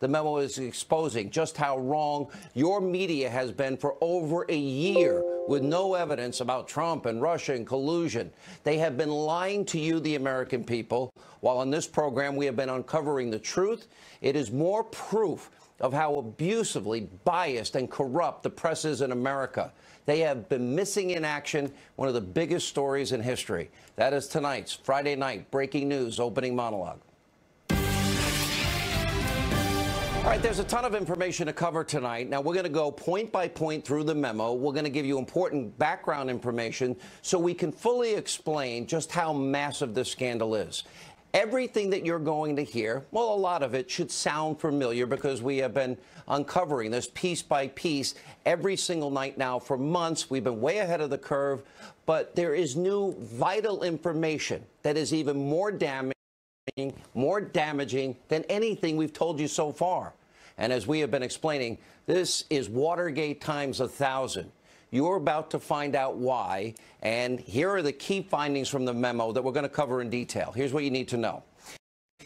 The memo is exposing just how wrong your media has been for over a year with no evidence about Trump and Russia and collusion. They have been lying to you, the American people, while on this program we have been uncovering the truth. It is more proof of how abusively biased and corrupt the press is in America. They have been missing in action one of the biggest stories in history. That is tonight's Friday night breaking news opening monologue. All right, there's a ton of information to cover tonight. Now, we're going to go point by point through the memo. We're going to give you important background information so we can fully explain just how massive this scandal is. Everything that you're going to hear, well, a lot of it should sound familiar because we have been uncovering this piece by piece every single night now for months. We've been way ahead of the curve, but there is new vital information that is even more damaging than anything we've told you so far. And as we have been explaining, this is Watergate times 1,000. You're about to find out why, and here are the key findings from the memo that we're going to cover in detail. Here's what you need to know.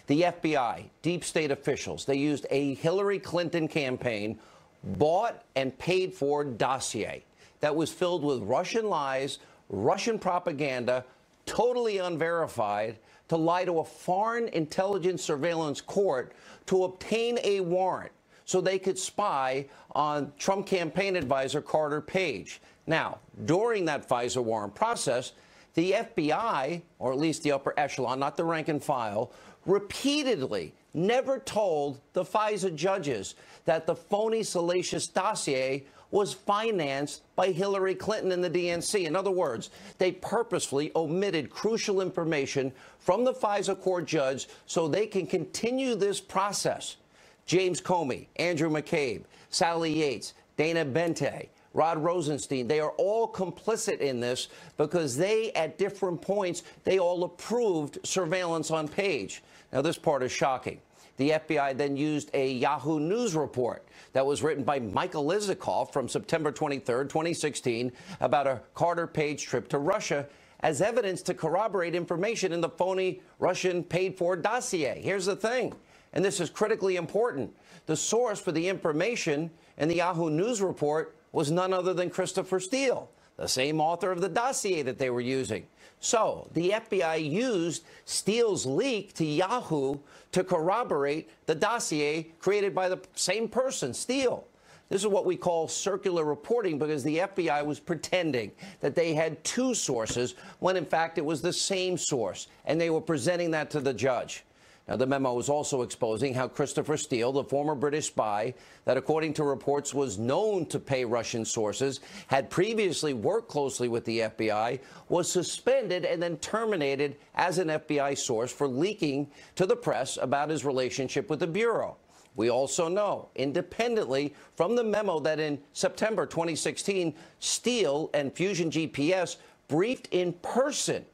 The FBI, deep state officials, they used a Hillary Clinton campaign, bought and paid for dossier that was filled with Russian lies, Russian propaganda, totally unverified, to lie to a foreign intelligence surveillance court to obtain a warrant so they could spy on Trump campaign advisor Carter Page. Now, during that FISA warrant process, the FBI, or at least the upper echelon, not the rank and file, repeatedly never told the FISA judges that the phony, salacious dossier was financed by Hillary Clinton and the DNC. In other words, they purposefully omitted crucial information from the FISA court judge so they can continue this process. James Comey, Andrew McCabe, Sally Yates, Dana Bente, Rod Rosenstein, they are all complicit in this because they, at different points, they all approved surveillance on Page. Now, this part is shocking. The FBI then used a Yahoo News report that was written by Michael Isikoff from September 23rd, 2016, about a Carter Page trip to Russia as evidence to corroborate information in the phony Russian paid-for dossier. Here's the thing, and this is critically important. The source for the information in the Yahoo News report was none other than Christopher Steele, the same author of the dossier that they were using. So the FBI used Steele's leak to Yahoo to corroborate the dossier created by the same person, Steele. This is what we call circular reporting because the FBI was pretending that they had two sources when, in fact, it was the same source, and they were presenting that to the judge. Now, the memo is also exposing how Christopher Steele, the former British spy that, according to reports, was known to pay Russian sources, had previously worked closely with the FBI, was suspended and then terminated as an FBI source for leaking to the press about his relationship with the Bureau. We also know, independently from the memo, that in September 2016, Steele and Fusion GPS briefed in person,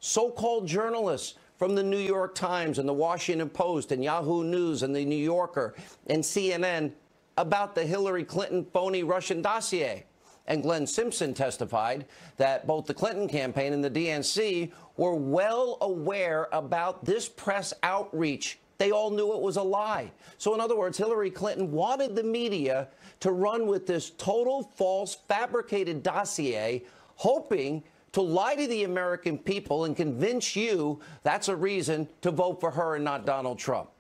so-called journalists from the New York Times and the Washington Post and Yahoo News and the New Yorker and CNN about the Hillary Clinton phony Russian dossier. And Glenn Simpson testified that both the Clinton campaign and the DNC were well aware about this press outreach. They all knew it was a lie. So in other words, Hillary Clinton wanted the media to run with this total false, fabricated dossier, hoping to lie to the American people and convince you that's a reason to vote for her and not Donald Trump.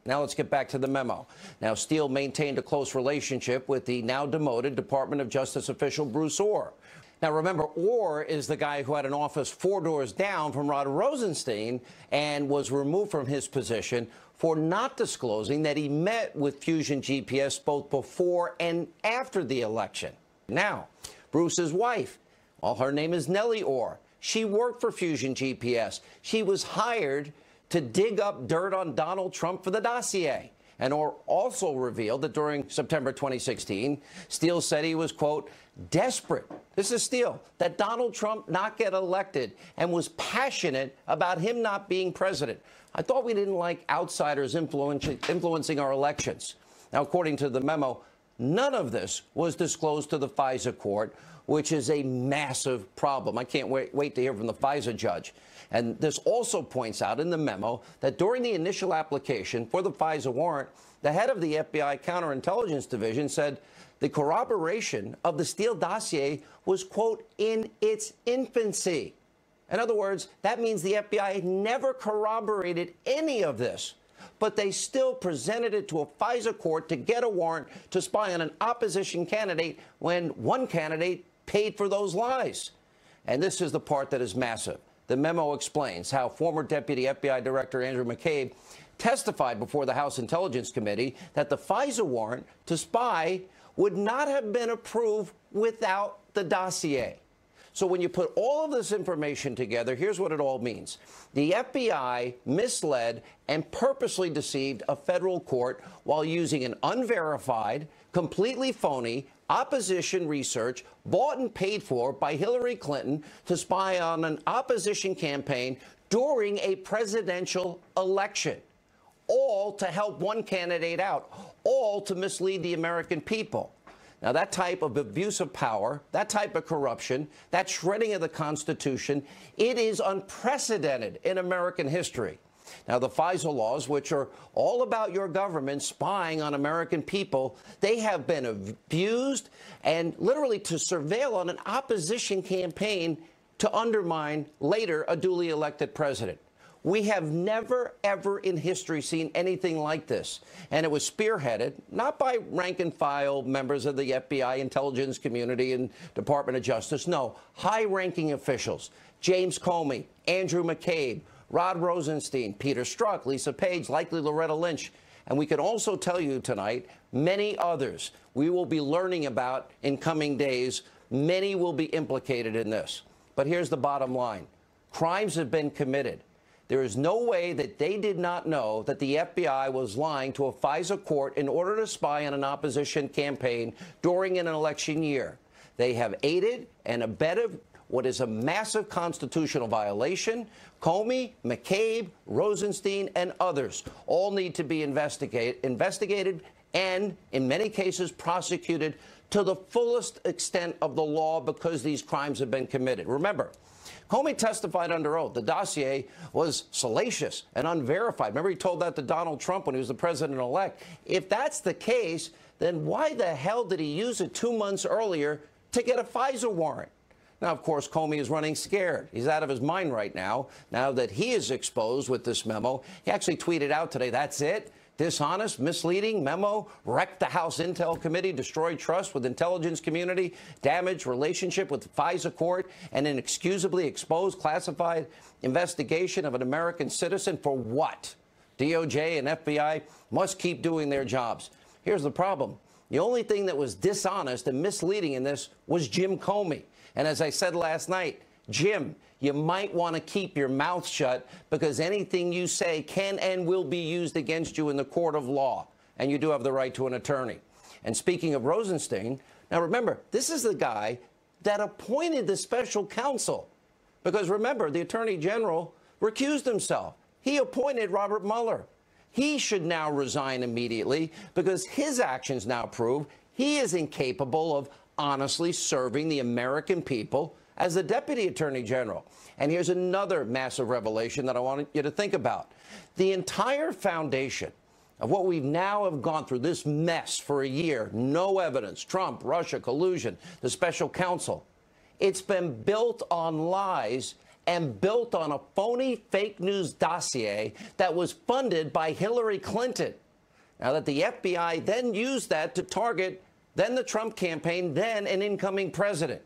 Now let's get back to the memo. Now, Steele maintained a close relationship with the now demoted Department of Justice official Bruce Orr. Now, remember, Orr is the guy who had an office 4 doors down from Rod Rosenstein and was removed from his position for not disclosing that he met with Fusion GPS both before and after the election. Now, Bruce's wife, well, her name is Nellie Orr. She worked for Fusion GPS. She was hired to dig up dirt on Donald Trump for the dossier. And Orr also revealed that during September 2016, Steele said he was, quote, desperate, this is Steele, that Donald Trump not get elected and was passionate about him not being president. I thought we didn't like outsiders influencing our elections. Now, according to the memo, None of this was disclosed to the FISA court, which is a massive problem. I can't wait to hear from the FISA judge. And this also points out in the memo that during the initial application for the FISA warrant, the head of the FBI Counterintelligence Division said the corroboration of the Steele dossier was, quote, in its infancy. In other words, that means the FBI never corroborated any of this, but they still presented it to a FISA court to get a warrant to spy on an opposition candidate when one candidate paid for those lies. And this is the part that is massive. The memo explains how former Deputy FBI Director Andrew McCabe testified before the House Intelligence Committee that the FISA warrant to spy would not have been approved without the dossier. So when you put all of this information together, here's what it all means. The FBI misled and purposely deceived a federal court while using an unverified, completely phony opposition research bought and paid for by Hillary Clinton to spy on an opposition campaign during a presidential election, all to help one candidate out, all to mislead the American people. Now, that type of abuse of power, that type of corruption, that shredding of the Constitution, it is unprecedented in American history. Now, the FISA laws, which are all about your government spying on American people, they have been abused and literally to surveil on an opposition campaign to undermine later a duly elected president. We have never, ever in history seen anything like this. And it was spearheaded not by rank and file members of the FBI intelligence community and Department of Justice. No, high-ranking officials. James Comey, Andrew McCabe, Rod Rosenstein, Peter Strzok, Lisa Page, likely Loretta Lynch. And we can also tell you tonight many others we will be learning about in coming days. Many will be implicated in this. But here's the bottom line. Crimes have been committed. There is no way that they did not know that the FBI was lying to a FISA court in order to spy on an opposition campaign during an election year. They have aided and abetted what is a massive constitutional violation. Comey, McCabe, Rosenstein, and others all need to be investigated and, in many cases, prosecuted to the fullest extent of the law because these crimes have been committed. Remember, Comey testified under oath. The dossier was salacious and unverified. Remember, he told that to Donald Trump when he was the president-elect. If that's the case, then why the hell did he use it 2 months earlier to get a FISA warrant? Now, of course, Comey is running scared. He's out of his mind right now that he is exposed with this memo. He actually tweeted out today, that's it. Dishonest, misleading memo, wrecked the House Intel Committee, destroyed trust with intelligence community, damaged relationship with the FISA court, and inexcusably exposed classified investigation of an American citizen for what? DOJ and FBI must keep doing their jobs. Here's the problem. The only thing that was dishonest and misleading in this was Jim Comey. And as I said last night, Jim, you might want to keep your mouth shut because anything you say can and will be used against you in the court of law. And you do have the right to an attorney. And speaking of Rosenstein, now remember, this is the guy that appointed the special counsel. Because remember, the attorney general recused himself. He appointed Robert Mueller. He should now resign immediately because his actions now prove he is incapable of honestly serving the American people as the Deputy Attorney General. And here's another massive revelation that I want you to think about. The entire foundation of what we've now have gone through, this mess for a year, no evidence, Trump, Russia, collusion, the special counsel, it's been built on lies and built on a phony fake news dossier that was funded by Hillary Clinton. Now that the FBI then used that to target then the Trump campaign, then an incoming president.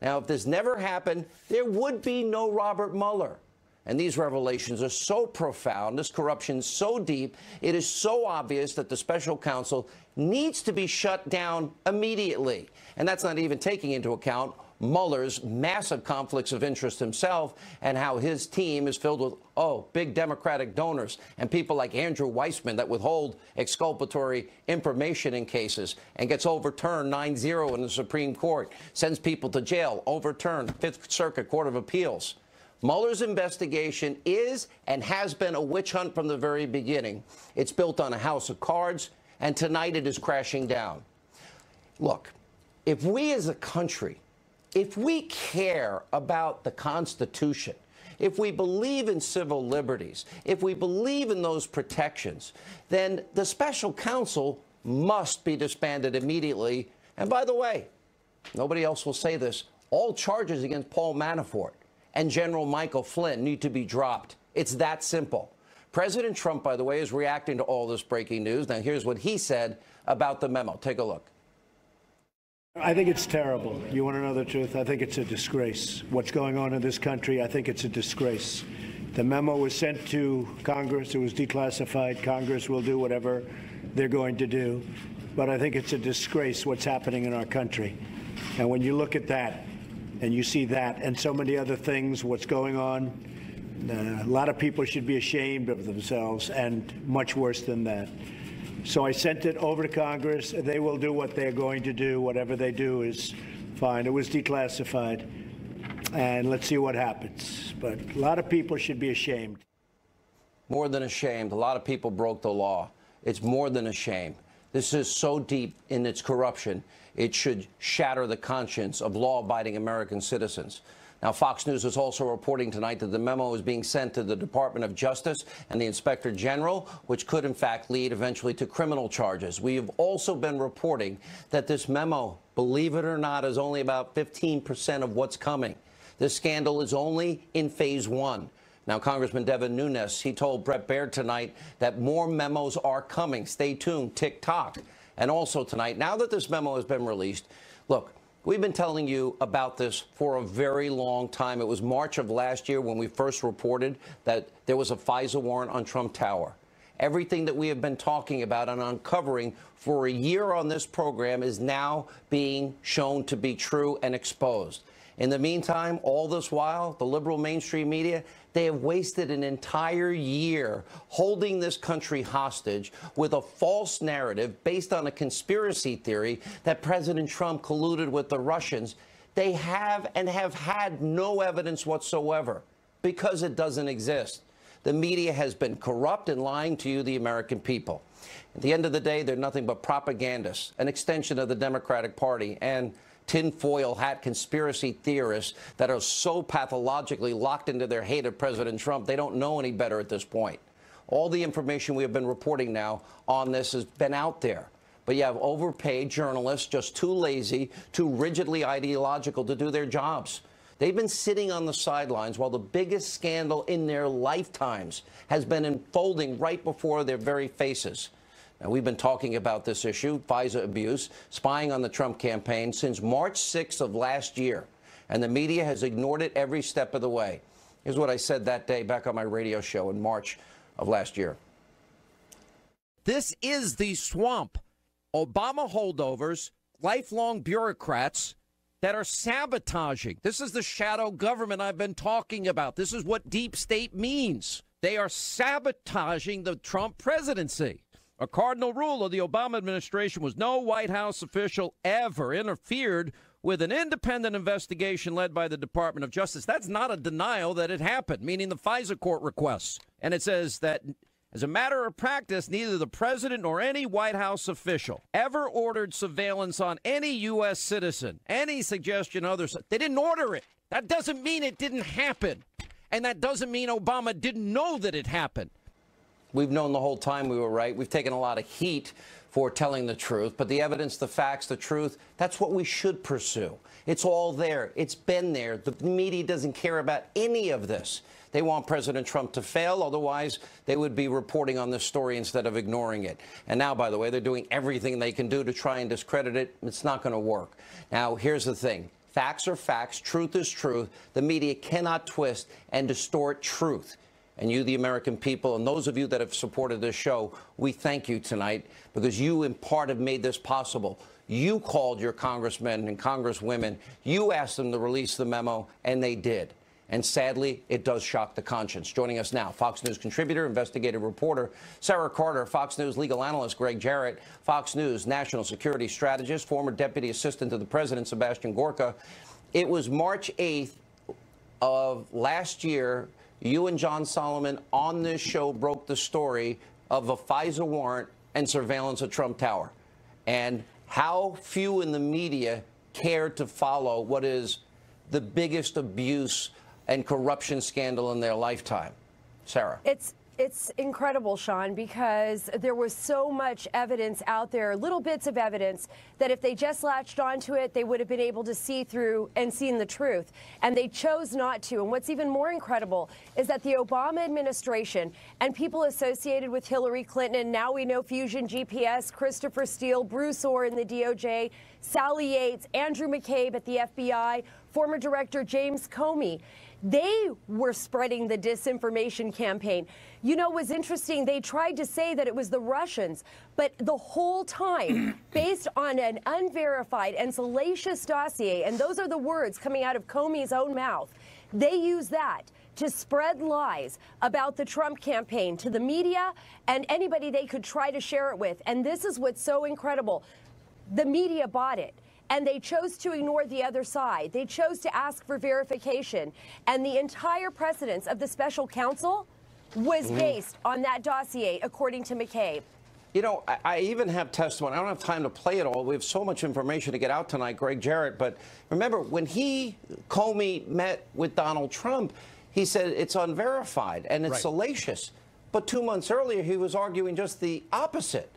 Now, if this never happened, there would be no Robert Mueller. And these revelations are so profound, this corruption so deep, it is so obvious that the special counsel needs to be shut down immediately. And that's not even taking into account Mueller's massive conflicts of interest himself and how his team is filled with, big Democratic donors and people like Andrew Weissman that withhold exculpatory information in cases and gets overturned 9-0 in the Supreme Court, sends people to jail, overturned Fifth Circuit Court of Appeals. Mueller's investigation is and has been a witch hunt from the very beginning. It's built on a house of cards, and tonight it is crashing down. Look, if we as a country, if we care about the Constitution, if we believe in civil liberties, if we believe in those protections, then the special counsel must be disbanded immediately. And by the way, nobody else will say this, all charges against Paul Manafort and General Michael Flynn need to be dropped. It's that simple. President Trump, by the way, is reacting to all this breaking news. Now, here's what he said about the memo. Take a look. I think it's terrible. You want to know the truth? I think it's a disgrace. What's going on in this country, I think it's a disgrace. The memo was sent to Congress. It was declassified. Congress will do whatever they're going to do. But I think it's a disgrace what's happening in our country. And when you look at that and you see that and so many other things, what's going on, a lot of people should be ashamed of themselves, and much worse than that. So I sent it over to Congress. They will do what they're going to do. Whatever they do is fine. It was declassified. And let's see what happens. But a lot of people should be ashamed. More than ashamed. A lot of people broke the law. It's more than a shame. This is so deep in its corruption, it should shatter the conscience of law-abiding American citizens. Now, Fox News is also reporting tonight that the memo is being sent to the Department of Justice and the Inspector General, which could, in fact, lead eventually to criminal charges. We have also been reporting that this memo, believe it or not, is only about 15% of what's coming. This scandal is only in phase one. Now, Congressman Devin Nunes, he told Bret Baier tonight that more memos are coming. Stay tuned, tick-tock. And also tonight, now that this memo has been released, look, we've been telling you about this for a very long time. It was March of last year when we first reported that there was a FISA warrant on Trump Tower. Everything that we have been talking about and uncovering for a year on this program is now being shown to be true and exposed. In the meantime, all this while, the liberal mainstream media, they have wasted an entire year holding this country hostage with a false narrative based on a conspiracy theory that President Trump colluded with the Russians. They have and have had no evidence whatsoever because it doesn't exist. The media has been corrupt and lying to you, the American people. At the end of the day, they're nothing but propagandists, an extension of the Democratic Party, and tinfoil hat conspiracy theorists that are so pathologically locked into their hate of President Trump, they don't know any better at this point. All the information we have been reporting now on this has been out there. But you have overpaid journalists, just too lazy, too rigidly ideological to do their jobs. They've been sitting on the sidelines while the biggest scandal in their lifetimes has been unfolding right before their very faces. Now, we've been talking about this issue, FISA abuse, spying on the Trump campaign, since March 6th of last year, and the media has ignored it every step of the way. Here's what I said that day back on my radio show in March of last year. This is the swamp. Obama holdovers, lifelong bureaucrats that are sabotaging. This is the shadow government I've been talking about. This is what deep state means. They are sabotaging the Trump presidency. A cardinal rule of the Obama administration was no White House official ever interfered with an independent investigation led by the Department of Justice. That's not a denial that it happened, meaning the FISA court requests. And it says that as a matter of practice, neither the president nor any White House official ever ordered surveillance on any U.S. citizen. Any suggestion others, they didn't order it. That doesn't mean it didn't happen. And that doesn't mean Obama didn't know that it happened. We've known the whole time we were right. We've taken a lot of heat for telling the truth. But the evidence, the facts, the truth, that's what we should pursue. It's all there. It's been there. The media doesn't care about any of this. They want President Trump to fail. Otherwise, they would be reporting on this story instead of ignoring it. And now, by the way, they're doing everything they can do to try and discredit it. It's not going to work. Now, here's the thing. Facts are facts. Truth is truth. The media cannot twist and distort truth. And you, the American people, and those of you that have supported this show, we thank you tonight because you, in part, have made this possible. You called your congressmen and congresswomen. You asked them to release the memo, and they did. And sadly, it does shock the conscience. Joining us now, Fox News contributor, investigative reporter Sarah Carter, Fox News legal analyst Greg Jarrett, Fox News national security strategist, former deputy assistant to the president Sebastian Gorka. It was March 8th of last year. You and John Solomon on this show broke the story of a FISA warrant and surveillance at Trump Tower. And how few in the media care to follow what is the biggest abuse and corruption scandal in their lifetime. Sarah. It's incredible, Sean, because there was so much evidence out there, little bits of evidence, that if they just latched onto it, they would have been able to see through and seen the truth. And they chose not to. And what's even more incredible is that the Obama administration and people associated with Hillary Clinton, and now we know Fusion GPS, Christopher Steele, Bruce Orr in the DOJ, Sally Yates, Andrew McCabe at the FBI, former director James Comey, they were spreading the disinformation campaign. You know, it was interesting. They tried to say that it was the Russians, but the whole time, based on an unverified and salacious dossier, and those are the words coming out of Comey's own mouth, they use that to spread lies about the Trump campaign to the media and anybody they could try to share it with. And this is what's so incredible. The media bought it. And they chose to ignore the other side. They chose to ask for verification. And the entire precedence of the special counsel was based on that dossier, according to McCabe. You know, I even have testimony. I don't have time to play it all. We have so much information to get out tonight, Greg Jarrett. But remember, when Comey met with Donald Trump, he said it's unverified and it's salacious. But 2 months earlier, he was arguing just the opposite.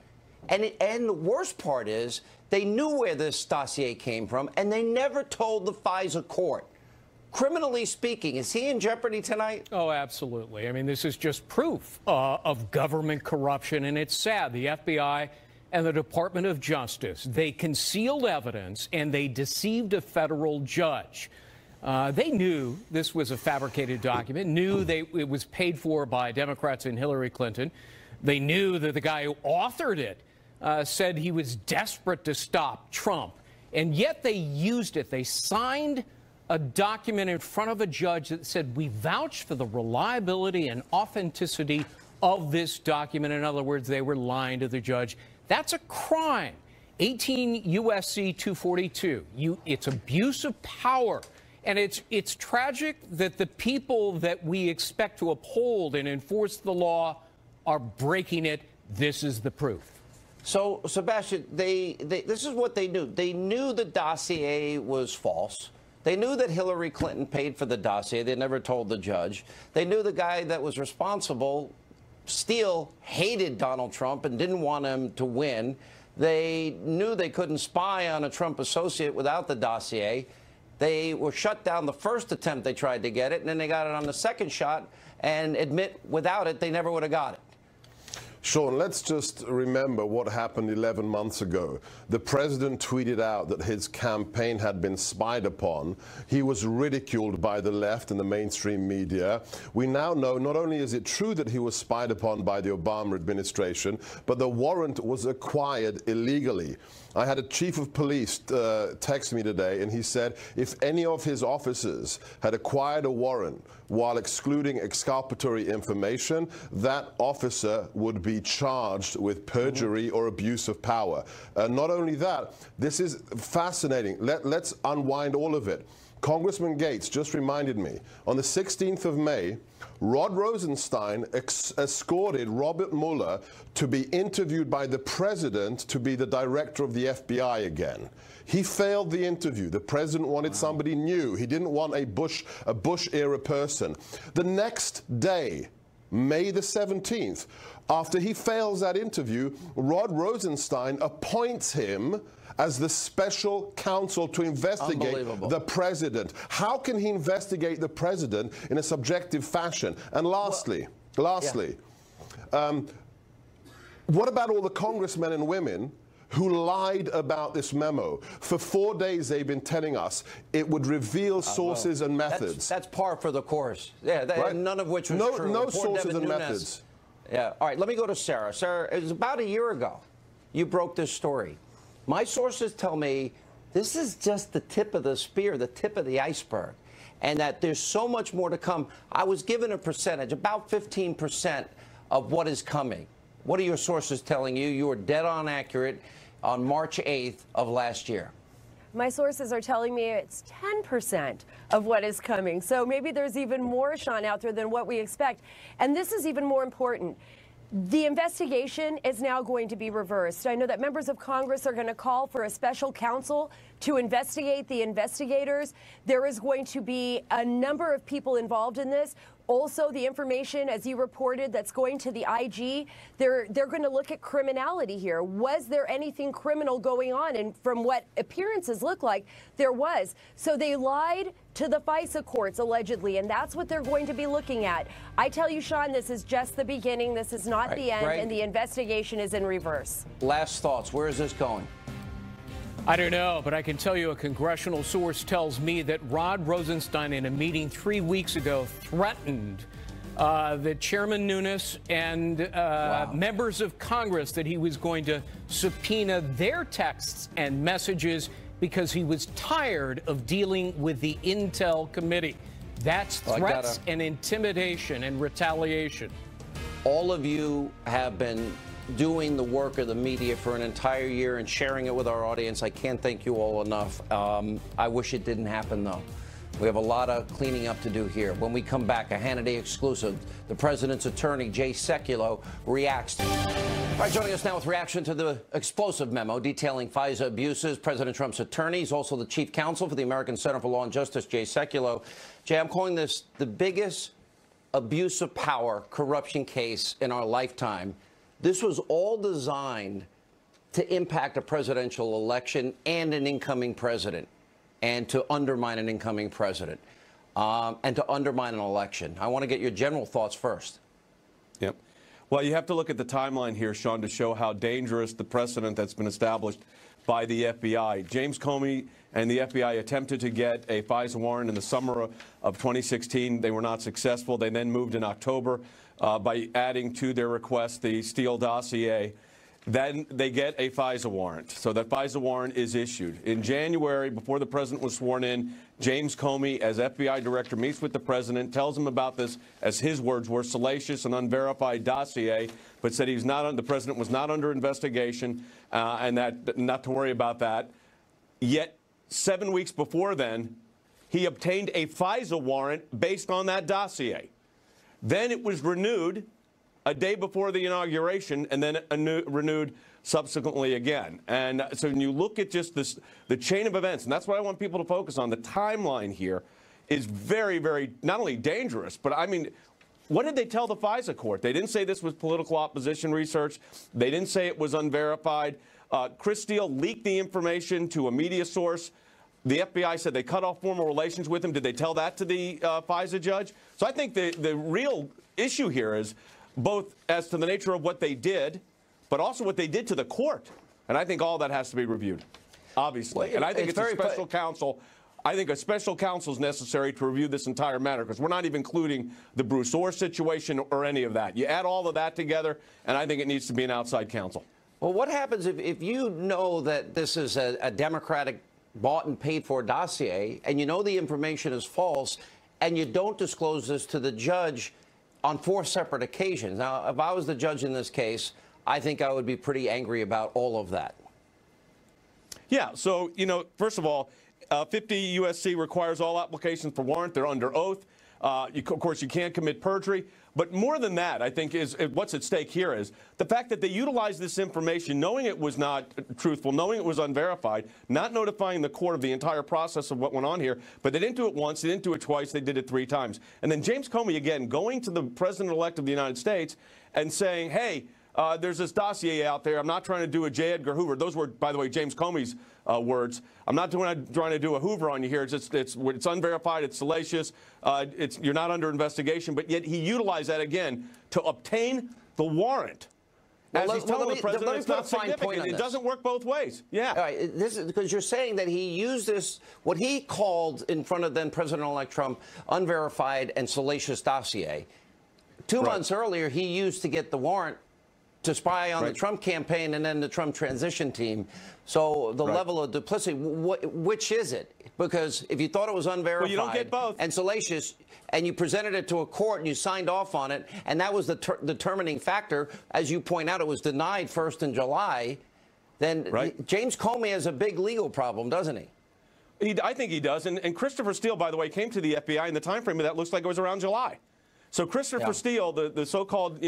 And the worst part is, they knew where this dossier came from, and they never told the FISA court. Criminally speaking, is he in jeopardy tonight? Oh, absolutely. I mean, this is just proof of government corruption, and it's sad. The FBI and the Department of Justice, they concealed evidence, and they deceived a federal judge. They knew this was a fabricated document, knew it was paid for by Democrats and Hillary Clinton. They knew that the guy who authored it said he was desperate to stop Trump, and yet they used it. They signed a document in front of a judge that said, we vouch for the reliability and authenticity of this document. In other words, they were lying to the judge. That's a crime. 18 U.S.C. 242. It's abuse of power. And it's tragic that the people that we expect to uphold and enforce the law are breaking it. This is the proof. So, Sebastian, this is what they knew. They knew the dossier was false. They knew that Hillary Clinton paid for the dossier. They never told the judge. They knew the guy that was responsible, Steele, hated Donald Trump and didn't want him to win. They knew they couldn't spy on a Trump associate without the dossier. They were shut down the first attempt they tried to get it, and then they got it on the second shot and admit without it they never would have got it. Sean, let's just remember what happened 11 months ago. The president tweeted out that his campaign had been spied upon. He was ridiculed by the left and the mainstream media. We now know not only is it true that he was spied upon by the Obama administration, but the warrant was acquired illegally. I had a chief of police text me today, and he said if any of his officers had acquired a warrant while excluding exculpatory information, that officer would be charged with perjury or abuse of power. Not only that, this is fascinating. Let's unwind all of it. Congressman Gates just reminded me, on the 16th of May, Rod Rosenstein escorted Robert Mueller to be interviewed by the president to be the director of the FBI again. He failed the interview. The president wanted somebody new. He didn't want a Bush-era person. The next day, May the 17th, after he fails that interview, Rod Rosenstein appoints him as the special counsel to investigate the president. How can he investigate the president in a subjective fashion? And lastly, what about all the congressmen and women who lied about this memo? For 4 days, they've been telling us it would reveal sources and methods. That's par for the course. Yeah, right? None of which was true. No sources and methods. Yeah. All right, let me go to Sarah. Sarah, it was about a year ago you broke this story. My sources tell me this is just the tip of the spear, the tip of the iceberg, and that there's so much more to come. I was given a percentage, about 15% of what is coming. What are your sources telling you? You were dead on accurate on March 8th of last year. My sources are telling me it's 10% of what is coming. So maybe there's even more, Sean, out there than what we expect. And this is even more important. The investigation is now going to be reversed. I know that members of Congress are going to call for a special counsel to investigate the investigators. There is going to be a number of people involved in this. Also, the information, as you reported, that's going to the IG, they're going to look at criminality here. Was there anything criminal going on? And from what appearances look like, there was. So they lied to the FISA courts, allegedly, and that's what they're going to be looking at. I tell you, Sean, this is just the beginning. This is not the end, and the investigation is in reverse. Last thoughts. Where is this going? I don't know, but I can tell you a congressional source tells me that Rod Rosenstein, in a meeting 3 weeks ago, threatened that Chairman Nunes and members of Congress that he was going to subpoena their texts and messages because he was tired of dealing with the Intel Committee. That's threats and intimidation and retaliation. All of you have been doing the work of the media for an entire year and sharing it with our audience. I can't thank you all enough. I wish it didn't happen, though. We have a lot of cleaning up to do here. When we come back, a Hannity exclusive. The president's attorney, Jay Sekulow, reacts. All right, joining us now with reaction to the explosive memo detailing FISA abuses. President Trump's attorney is also the chief counsel for the American Center for Law and Justice, Jay Sekulow. Jay, I'm calling this the biggest abuse of power corruption case in our lifetime. This was all designed to impact a presidential election and an incoming president, and to undermine an incoming president, and to undermine an election. I want to get your general thoughts first. Yep. Well, you have to look at the timeline here, Sean, to show how dangerous the precedent that's been established by the FBI. James Comey and the FBI attempted to get a FISA warrant in the summer of 2016. They were not successful. They then moved in October by adding to their request the Steele dossier. Then they get a FISA warrant. So that FISA warrant is issued. In January, before the president was sworn in, James Comey, as FBI director, meets with the president, tells him about this, as his words were, salacious and unverified dossier, but said he's not the president was not under investigation, and that not to worry about that. Yet 7 weeks before then, he obtained a FISA warrant based on that dossier. Then it was renewed a day before the inauguration, and then renewed subsequently again. And so when you look at just this, the chain of events, and that's what I want people to focus on, the timeline here is very, very not only dangerous, but I mean, what did they tell the FISA court? They didn't say this was political opposition research. They didn't say it was unverified. Chris Steele leaked the information to a media source. The FBI said they cut off formal relations with him. Did they tell that to the FISA judge? So I think the real issue here is both as to the nature of what they did, but also what they did to the court. And I think all that has to be reviewed, obviously. Well, and I think it's a special counsel. I think a special counsel is necessary to review this entire matter, because we're not even including the Bruce Orr situation or any of that. You add all of that together, and I think it needs to be an outside counsel. Well, what happens if you know that this is a Democratic bought and paid for dossier, and you know the information is false, and you don't disclose this to the judge on 4 separate occasions? Now, if I was the judge in this case, I think I would be pretty angry about all of that. Yeah, so, you know, first of all, 50 U.S.C. requires all applications for warrant. They're under oath. Of course, you can't commit perjury. But more than that, I think, is what's at stake here is the fact that they utilized this information, knowing it was not truthful, knowing it was unverified, not notifying the court of the entire process of what went on here. But they didn't do it once, they didn't do it twice, they did it 3 times. And then James Comey, again, going to the president-elect of the United States and saying, hey, there's this dossier out there. I'm not trying to do a J. Edgar Hoover. Those were, by the way, James Comey's words. I'm not trying to do a Hoover on you here. It's unverified. It's salacious. You're not under investigation. But yet he utilized that again to obtain the warrant. As he's telling the president, it's not significant. It doesn't work both ways. Yeah. All right. This is because you're saying that he used this, what he called in front of then President-elect Trump, unverified and salacious dossier. 2 months earlier, he used to get the warrant to spy on the Trump campaign and then the Trump transition team. So the level of duplicity, which is it? Because if you thought it was unverified, well, you don't get both, and salacious, and you presented it to a court and you signed off on it, and that was the determining factor, as you point out, it was denied first in July, then James Comey has a big legal problem, doesn't he? I think he does. And Christopher Steele, by the way, came to the FBI in the time frame of that looks like it was around July. So Christopher Steele, the so-called,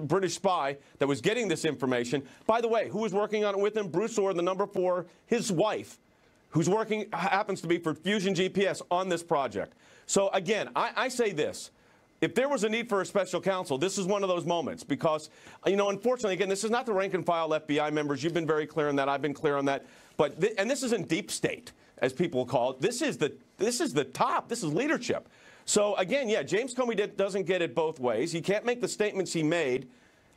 British spy that was getting this information, by the way, who was working on it with him? Bruce Orr, the number 4, his wife, who's working, happens to be for Fusion GPS on this project. So again, I say this. If there was a need for a special counsel, this is one of those moments because, unfortunately, again, this is not the rank and file FBI members. You've been very clear on that. I've been clear on that. But and this isn't deep state, as people call it. This is the top. This is leadership. So again, yeah, James Comey doesn't get it both ways. He can't make the statements he made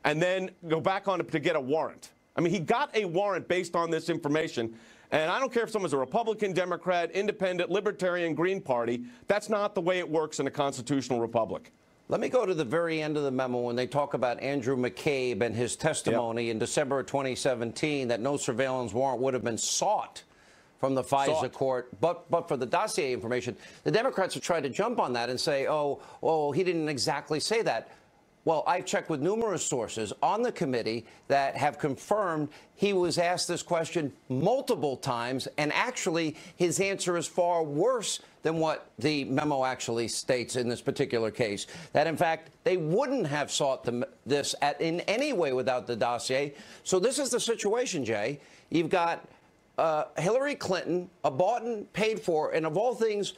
and then go back on it to get a warrant. I mean, he got a warrant based on this information. And I don't care if someone's a Republican, Democrat, Independent, Libertarian, Green Party. That's not the way it works in a constitutional republic. Let me go to the very end of the memo when they talk about Andrew McCabe and his testimony in December of 2017 that no surveillance warrant would have been sought from the FISA court, but for the dossier information. The Democrats have tried to jump on that and say, oh, he didn't exactly say that. Well, I've checked with numerous sources on the committee that have confirmed he was asked this question multiple times, and actually his answer is far worse than what the memo actually states in this particular case. That, in fact, they wouldn't have sought this in any way without the dossier. So this is the situation, Jay. You've got Hillary Clinton, a bought and paid for, and of all things,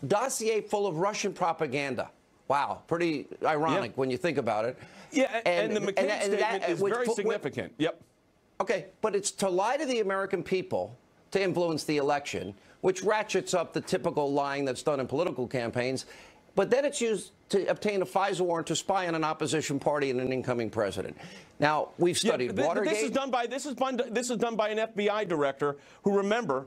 dossier full of Russian propaganda. Wow, pretty ironic when you think about it. Yeah, and the McCabe statement is very significant. Yep. Okay, but it's to lie to the American people to influence the election, which ratchets up the typical lying that's done in political campaigns. But then it's used to obtain a FISA warrant to spy on an opposition party and an incoming president. Now, we've studied Watergate. This is done by an FBI director who, remember,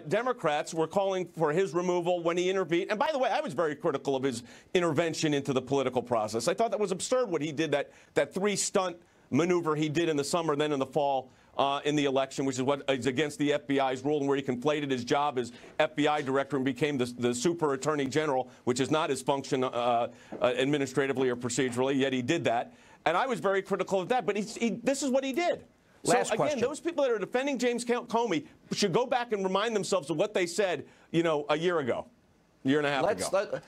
Democrats were calling for his removal when he intervened. And by the way, I was very critical of his intervention into the political process. I thought that was absurd what he did, that 3-stunt maneuver he did in the summer, then in the fall in the election, which is what is against the FBI's rule, and where he conflated his job as FBI director and became the super attorney general, which is not his function administratively or procedurally, yet he did that. And I was very critical of that. But this is what he did. Last so, again, question. Those people that are defending James Comey should go back and remind themselves of what they said, a year ago, year and a half ago.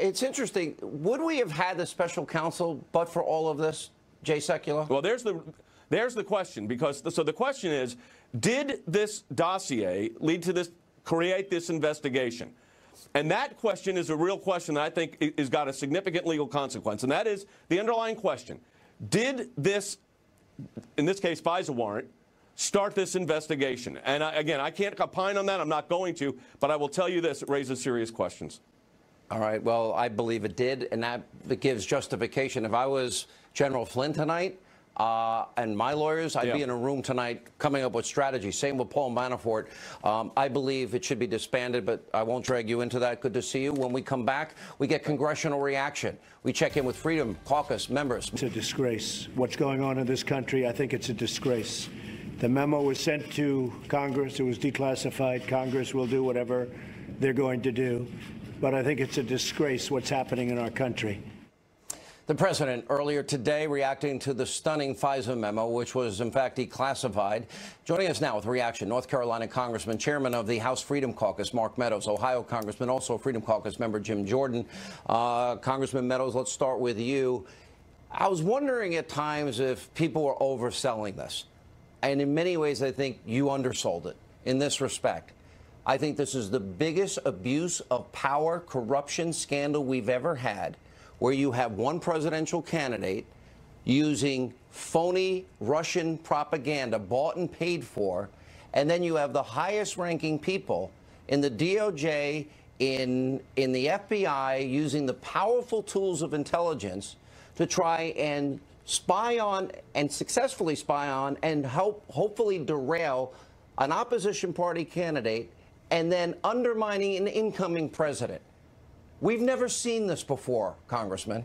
It's interesting. Would we have had the special counsel but for all of this, Jay Sekulow? Well, there's the question, because so the question is, did this dossier lead to create this investigation? And that question is a real question that I think has got a significant legal consequence, and that is the underlying question. Did this, in this case, FISA warrant, start this investigation? And again, I can't opine on that. I'm not going to. But I will tell you this. It raises serious questions. All right. Well, I believe it did. And that gives justification. If I was General Flynn tonight and my lawyers, I'd be in a room tonight coming up with strategy. Same with Paul Manafort. I believe it should be disbanded, but I won't drag you into that. Good to see you. When we come back, we get congressional reaction. We check in with Freedom Caucus members. It's a disgrace. What's going on in this country, I think it's a disgrace. The memo was sent to Congress. It was declassified. Congress will do whatever they're going to do. But I think it's a disgrace what's happening in our country. The president earlier today reacting to the stunning FISA memo, which was in fact declassified. Joining us now with reaction, North Carolina Congressman, chairman of the House Freedom Caucus, Mark Meadows, Ohio Congressman, also Freedom Caucus member Jim Jordan. Congressman Meadows, let's start with you. I was wondering at times if people were overselling this. And in many ways, I think you undersold it in this respect. I think this is the biggest abuse of power, corruption scandal we've ever had, where you have one presidential candidate using phony Russian propaganda bought and paid for, and then you have the highest ranking people in the DOJ, in the FBI, using the powerful tools of intelligence to try and spy on and successfully spy on and hopefully derail an opposition party candidate and then undermining an incoming president. We've never seen this before, Congressman.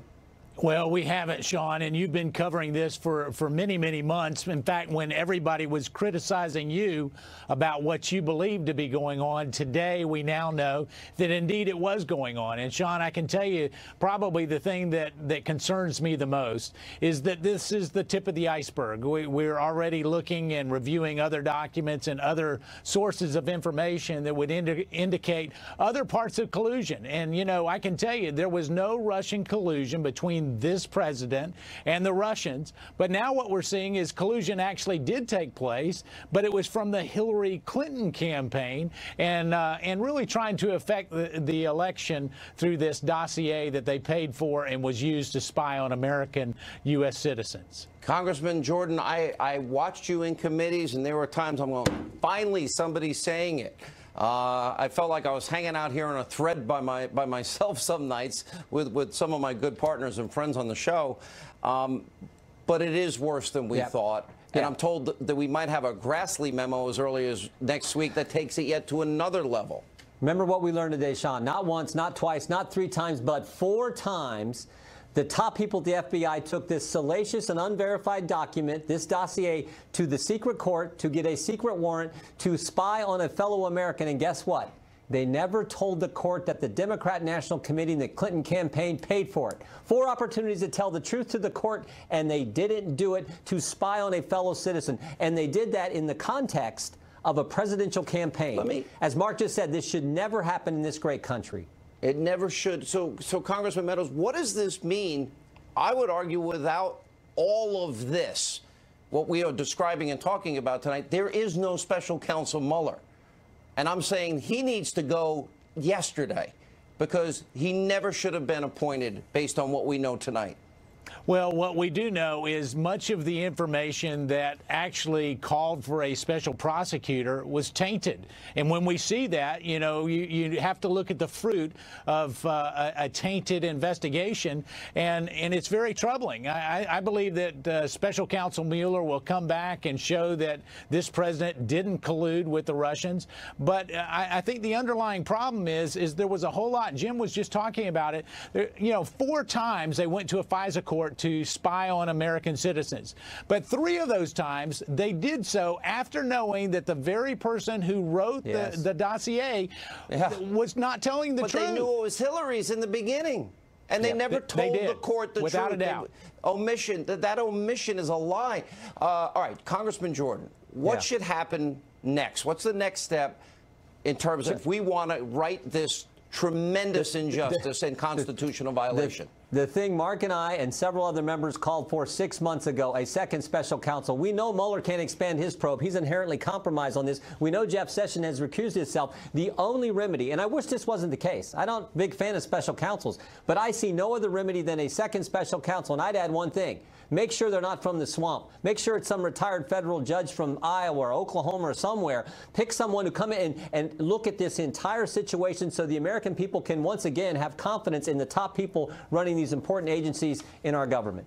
Well, we haven't, Sean, and you've been covering this for many, many months. In fact, when everybody was criticizing you about what you believed to be going on, today we now know that indeed it was going on. And, Sean, I can tell you probably the thing that concerns me the most is that this is the tip of the iceberg. We're already looking and reviewing other documents and other sources of information that would indicate other parts of collusion. And, you know, I can tell you there was no Russian collusion between this president and the Russians. But now what we're seeing is collusion actually did take place, but it was from the Hillary Clinton campaign and really trying to affect the election through this dossier that they paid for and was used to spy on American U.S. citizens. Congressman Jordan, I watched you in committees, and there were times I'm going, finally somebody's saying it. I felt like I was hanging out here on a thread by myself some nights with some of my good partners and friends on the show. But it is worse than we thought. And I'm told that we might have a Grassley memo as early as next week that takes it yet to another level. Remember what we learned today, Sean. Not once, not twice, not 3 times, but 4 times. The top people at the FBI took this salacious and unverified document, this dossier, to the secret court to get a secret warrant to spy on a fellow American. And guess what? They never told the court that the Democrat National Committee and the Clinton campaign paid for it. 4 opportunities to tell the truth to the court, and they didn't do it to spy on a fellow citizen. And they did that in the context of a presidential campaign. As Mark just said, this should never happen in this great country. It never should. So Congressman Meadows, what does this mean? I would argue without all of this, what we are describing and talking about tonight, there is no special counsel Mueller. And I'm saying he needs to go yesterday because he never should have been appointed based on what we know tonight. Well, what we do know is much of the information that actually called for a special prosecutor was tainted. And when we see that, you know, you have to look at the fruit of a tainted investigation, and it's very troubling. I believe that Special Counsel Mueller will come back and show that this president didn't collude with the Russians. But I think the underlying problem is there was a whole lot. Jim was just talking about it. You know, 4 times they went to a FISA court to spy on American citizens. But 3 of those times, they did so after knowing that the very person who wrote the dossier was not telling the truth. But they knew it was Hillary's in the beginning. And they never told the court the truth. Without a doubt. Omission, that omission is a lie. All right, Congressman Jordan, what should happen next? What's the next step in terms of if we want to right this tremendous injustice and constitutional violation? The thing Mark and I and several other members called for 6 months ago, a second special counsel. We know Mueller can't expand his probe. He's inherently compromised on this. We know Jeff Sessions has recused himself. The only remedy, and I wish this wasn't the case. I'm not a big fan of special counsels, but I see no other remedy than a second special counsel. And I'd add one thing. Make sure they're not from the swamp. Make sure it's some retired federal judge from Iowa or Oklahoma or somewhere. Pick someone to come in and look at this entire situation so the American people can once again have confidence in the top people running these important agencies in our government.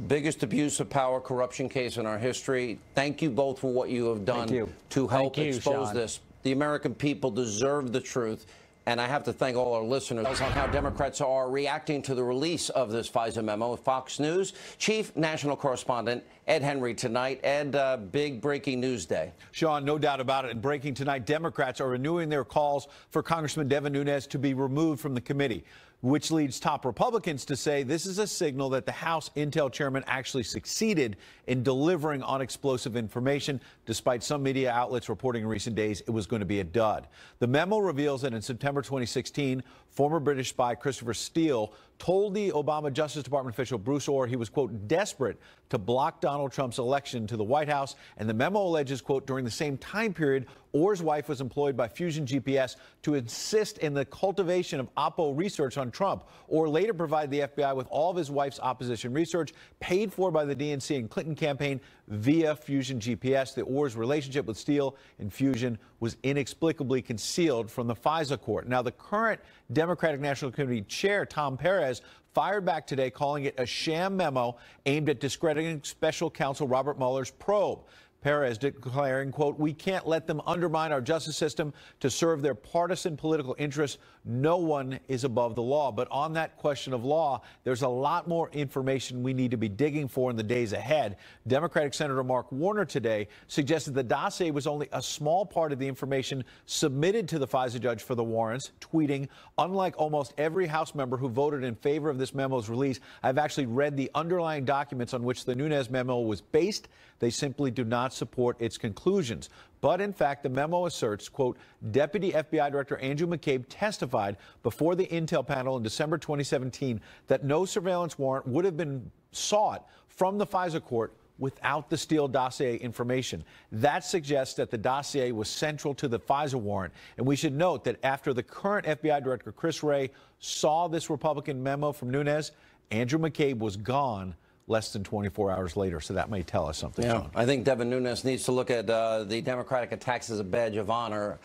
Biggest abuse of power corruption case in our history. Thank you both for what you have done to help expose this. The American people deserve the truth. And I have to thank all our listeners on how Democrats are reacting to the release of this FISA memo. Fox News Chief National Correspondent Ed Henry tonight. Ed, big breaking news day. Sean, no doubt about it. And breaking tonight, Democrats are renewing their calls for Congressman Devin Nunes to be removed from the committee, which leads top Republicans to say this is a signal that the House Intel chairman actually succeeded in delivering on explosive information, despite some media outlets reporting in recent days it was going to be a dud. The memo reveals that in September 2016, former British spy Christopher Steele told the Obama Justice Department official Bruce Orr he was, quote, desperate to block Donald Trump's election to the White House. And the memo alleges, quote, during the same time period, Orr's wife was employed by Fusion GPS to assist in the cultivation of Oppo research on Trump. Orr later provided the FBI with all of his wife's opposition research, paid for by the DNC and Clinton campaign via Fusion GPS. The Orr's relationship with Steele and Fusion was inexplicably concealed from the FISA court. Now, the current Democratic National Committee chair, Tom Perez, fired back today, calling it a sham memo aimed at discrediting special counsel Robert Mueller's probe. Perez declaring, quote, "We can't let them undermine our justice system to serve their partisan political interests. No one is above the law." But on that question of law, there's a lot more information we need to be digging for in the days ahead. Democratic Senator Mark Warner today suggested the dossier was only a small part of the information submitted to the FISA judge for the warrants, tweeting, "Unlike almost every House member who voted in favor of this memo's release, I've actually read the underlying documents on which the Nunes memo was based. They simply do not support its conclusions." But in fact, the memo asserts, quote, Deputy FBI Director Andrew McCabe testified before the Intel panel in December 2017 that no surveillance warrant would have been sought from the FISA court without the Steele dossier information. That suggests that the dossier was central to the FISA warrant. And we should note that after the current FBI Director Chris Wray saw this Republican memo from Nunes, Andrew McCabe was gone less than 24 hours later. So that may tell us something. Yeah, Sean. I think Devin Nunes needs to look at the Democratic attacks as a badge of honor.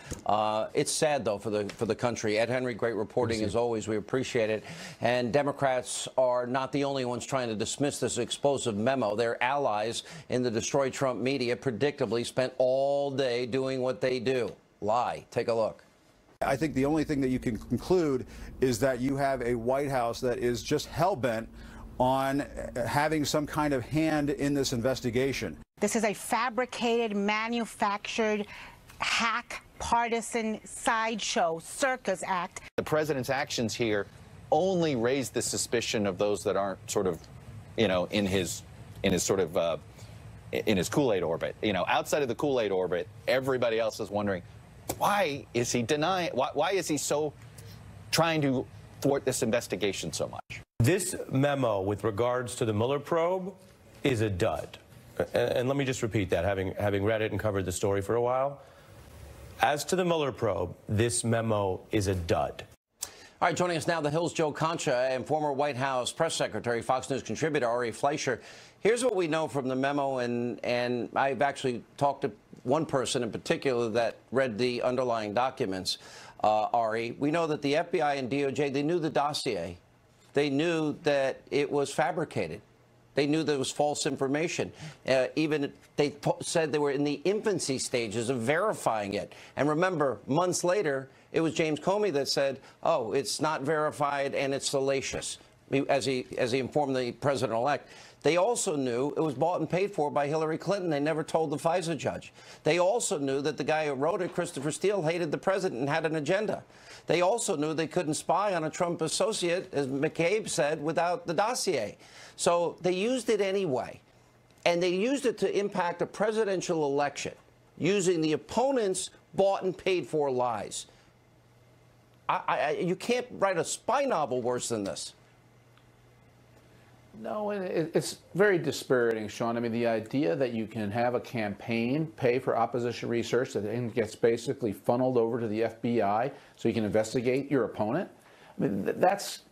It's sad, though, for the country. Ed Henry, great reporting as always. We appreciate it. And Democrats are not the only ones trying to dismiss this explosive memo. Their allies in the Destroy Trump media predictably spent all day doing what they do. Lie. Take a look. I think the only thing that you can conclude is that you have a White House that is just hell-bent on having some kind of hand in this investigation. This is a fabricated, manufactured, hack, partisan sideshow, circus act. The president's actions here only raise the suspicion of those that aren't sort of, you know, in his Kool-Aid orbit. You know, outside of the Kool-Aid orbit, everybody else is wondering, why is he denying? Why is he so trying to thwart this investigation so much? This memo with regards to the Mueller probe is a dud. And let me just repeat that, having read it and covered the story for a while. As to the Mueller probe, this memo is a dud. All right, joining us now, the Hill's Joe Concha and former White House press secretary, Fox News contributor Ari Fleischer. Here's what we know from the memo, and I've actually talked to one person in particular that read the underlying documents, Ari. We know that the FBI and DOJ, they knew the dossier. They knew that it was fabricated. They knew there was false information. Even they said they were in the infancy stages of verifying it. And remember, months later, it was James Comey that said, oh, it's not verified and it's salacious, as he informed the president-elect. They also knew it was bought and paid for by Hillary Clinton. They never told the FISA judge. They also knew that the guy who wrote it, Christopher Steele, hated the president and had an agenda. They also knew they couldn't spy on a Trump associate, as McCabe said, without the dossier. So they used it anyway. And they used it to impact a presidential election using the opponent's bought and paid for lies. You can't write a spy novel worse than this. No, it's very dispiriting, Sean. I mean, the idea that you can have a campaign pay for opposition research that then gets basically funneled over to the FBI so you can investigate your opponent. I mean, that's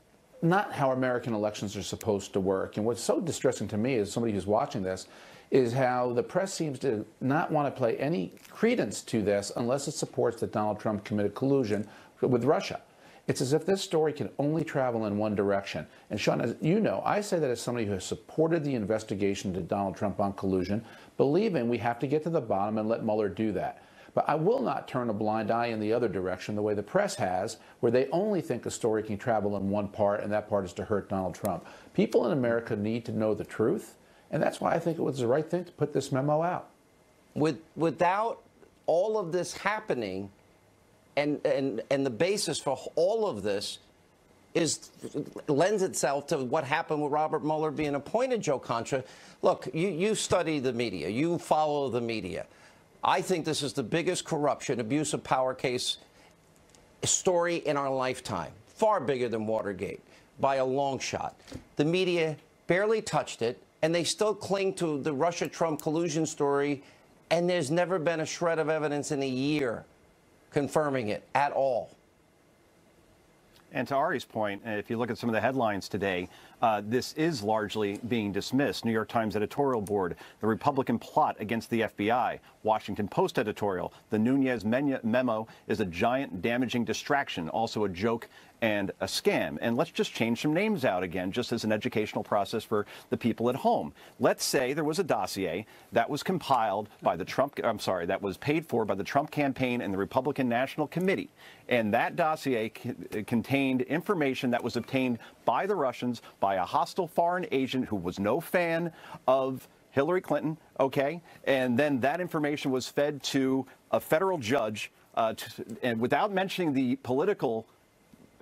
not how American elections are supposed to work. And what's so distressing to me as somebody who's watching this is how the press seems to not want to play any credence to this unless it supports that Donald Trump committed collusion with Russia. It's as if this story can only travel in one direction. And Sean, as you know, I say that as somebody who has supported the investigation to Donald Trump on collusion, believing we have to get to the bottom and let Mueller do that. But I will not turn a blind eye in the other direction the way the press has, where they only think a story can travel in one part, and that part is to hurt Donald Trump. People in America need to know the truth, and that's why I think it was the right thing to put this memo out. Without all of this happening, and the basis for all of this lends itself to what happened with Robert Mueller being appointed, Joe Concha. Look, you study the media. You follow the media. I think this is the biggest corruption, abuse of power case story in our lifetime. Far bigger than Watergate by a long shot. The media barely touched it, and they still cling to the Russia-Trump collusion story, and there's never been a shred of evidence in a year confirming it at all. And to Ari's point, if you look at some of the headlines today, this is largely being dismissed. New York Times editorial board, the Republican plot against the FBI, Washington Post editorial, the Nunes memo is a giant damaging distraction, also a joke and a scam. And let's just change some names out again, just as an educational process for the people at home. Let's say there was a dossier that was compiled by the that was paid for by the Trump campaign and the Republican National Committee. And that dossier contained information that was obtained by the Russians, by a hostile foreign agent who was no fan of Hillary Clinton, okay? And then that information was fed to a federal judge, and without mentioning the political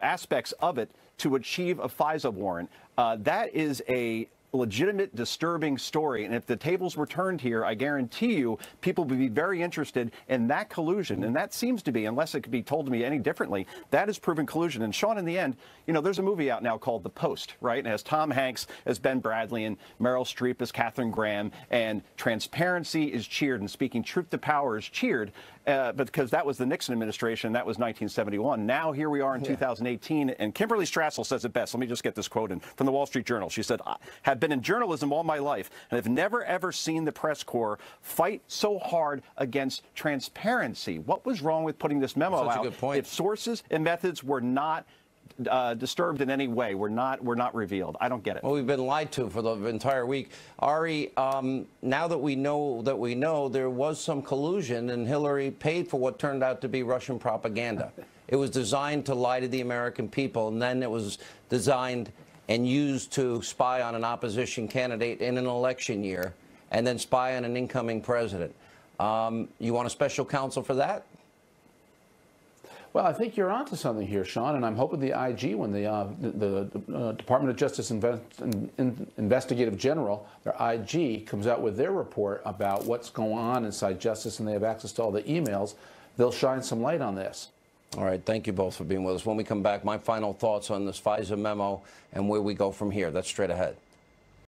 aspects of it, to achieve a FISA warrant. That is a legitimate, disturbing story. And if the tables were turned here, I guarantee you people would be very interested in that collusion. And that seems to be, unless it could be told to me any differently, that is proven collusion. And Sean, in the end, you know, there's a movie out now called The Post, right? And it has Tom Hanks as Ben Bradley and Meryl Streep as Katharine Graham. And transparency is cheered and speaking truth to power is cheered. But because that was the Nixon administration, that was 1971. Now here we are in 2018, and Kimberly Strassel says it best. Let me just get this quote in from the Wall Street Journal. She said, "I have been in journalism all my life and have never ever seen the press corps fight so hard against transparency." What was wrong with putting this memo out? Good point. If sources and methods were not disturbed in any way, were not revealed. I don't get it. Well, we've been lied to for the entire week. Ari, now that we know there was some collusion and Hillary paid for what turned out to be Russian propaganda. It was designed to lie to the American people, and then it was designed and used to spy on an opposition candidate in an election year, and then spy on an incoming president. You want a special counsel for that? Well, I think you're onto something here, Sean, and I'm hoping the IG, when the Department of Justice Investigative General, their IG, comes out with their report about what's going on inside Justice and they have access to all the emails, they'll shine some light on this. All right, thank you both for being with us. When we come back, my final thoughts on this FISA memo and where we go from here. That's straight ahead.